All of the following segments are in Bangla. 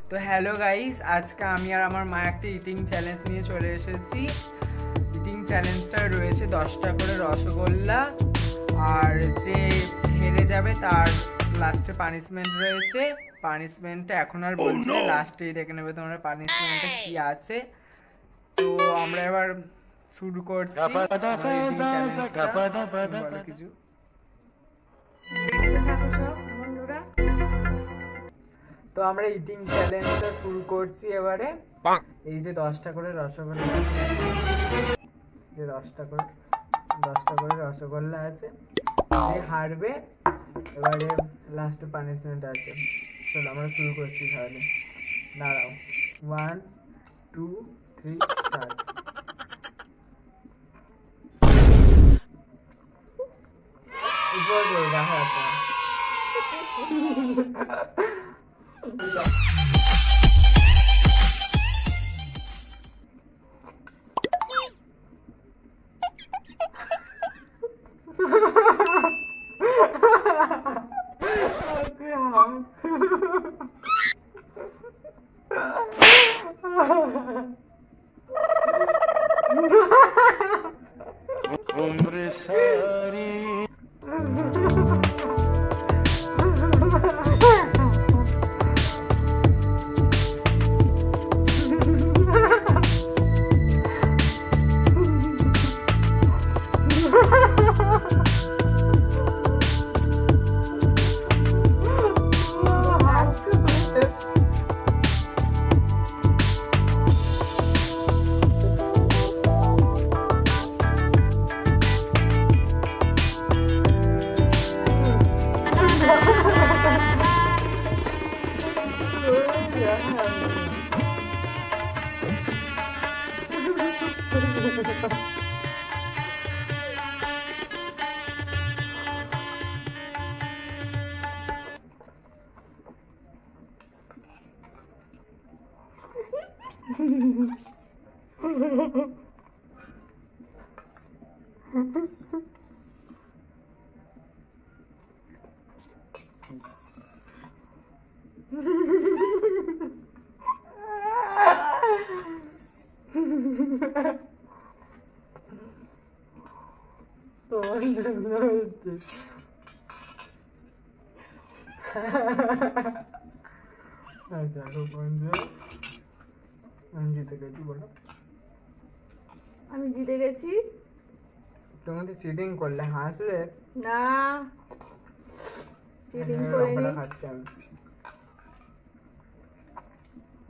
তো হ্যালো গাইস, আজকে আমি আর আমার মা একটা ইটিং চ্যালেঞ্জ নিয়ে চলে এসেছি। ইটিং চ্যালেঞ্জটা রয়েছে 10টা করে রসগোল্লা, আর যে হেরে যাবে তার লাস্টে পানিশমেন্ট রয়েছে। পানিশমেন্টটা এখন আর বলছি না, লাস্টেই দেখে নেবে তোমরা পানিশমেন্টটা কি আছে। তো আমরা এবার শুরু করছি আমার ইটিং চ্যালেঞ্জটা। বলো কিছু। থাকো সব বন্ধুরা। তো আমরা ইটিং চ্যালেঞ্জটা শুরু করছি এবারে। এই যে 10টা করে রসগোল্লা আছে, যে 10টা করে রসগোল্লা আছে, যে হারবে এবারে লাস্টে পানিশমেন্ট আছে। চলো আমরা শুরু করছি তাহলে। দাঁড়াও, 1 2 3 স্টার্ট। উপর করে দেখা যাচ্ছে उम्र सारी দেখো বন্ধু, আমি জিতে গেছি। বলো, আমি জিতে গেছি। তুমি তো চিটিং করলে, হাসলে। না, চিটিং করিনি। খাচ্ছি আমি।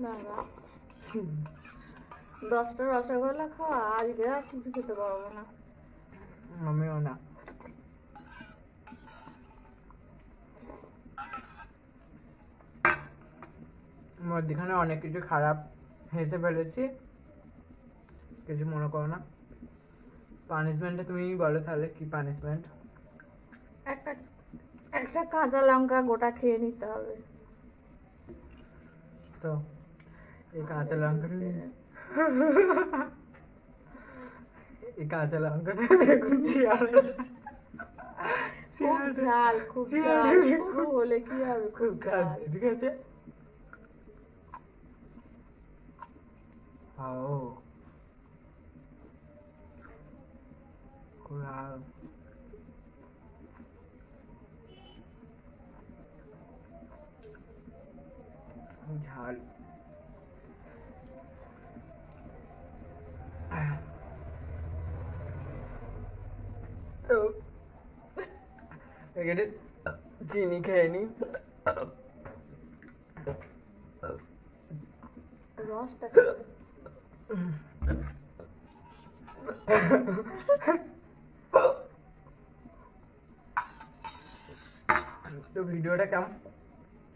না না, 10টা রসগোল্লা খাওয়া, আজকে আর কিছু খেতে পারবো না। আমিও না। মধ্যখানে অনেক কিছু খারাপ হেসে ফেলেছি, কিছু মনে করো না। পানিশমেন্টটা তুমি বলো তাহলে, কি পানিশমেন্ট? একটা একটা কাঁচা লঙ্কা গোটা খেয়ে নিতে হবে। তো এই কাঁচা লঙ্কাটা এই কাঁচা লঙ্কাটা দেখুন খুব ঝাল, খুব ঝাল। শুরু হলে কি হবে, খুব ঝাল। ঠিক আছে। ও খুব ঝাল। তো এখানে চিনি খেয়ে নি। রসটা তো ভিডিওটা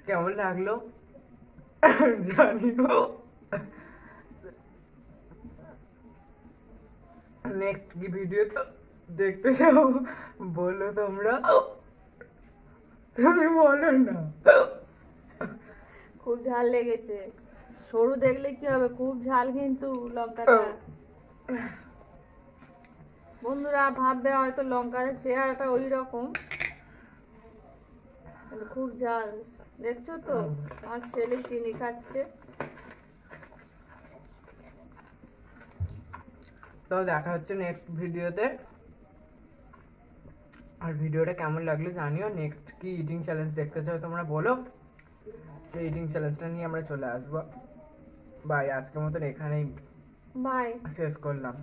কেমন লাগলো জানিও। নেক্সট কি ভিডিও তো দেখতে চাও বলো তোমরা, তুমি বলো না। খুব ঝাল লেগেছে। সরু দেখলে কি হবে, খুব ঝাল কিন্তু লঙ্কাটা। বন্ধুরা ভাববে হয়তো লঙ্কার চেহারাটা ওই রকম, খুব ঝাল। দেখছো তো আমার ছেলে চিনি খাচ্ছে। তো দেখা হচ্ছে নেক্সট ভিডিওতে। আর ভিডিওটা কেমন লাগলো জানিও। নেক্সট কি ইটিং চ্যালেঞ্জ দেখতে চাও তোমরা বলো, সেই ইটিং চ্যালেঞ্জটা নিয়ে আমরা চলে আসবো। বাই, আজকের মতন এখানেই বাই। শেষ করলাম।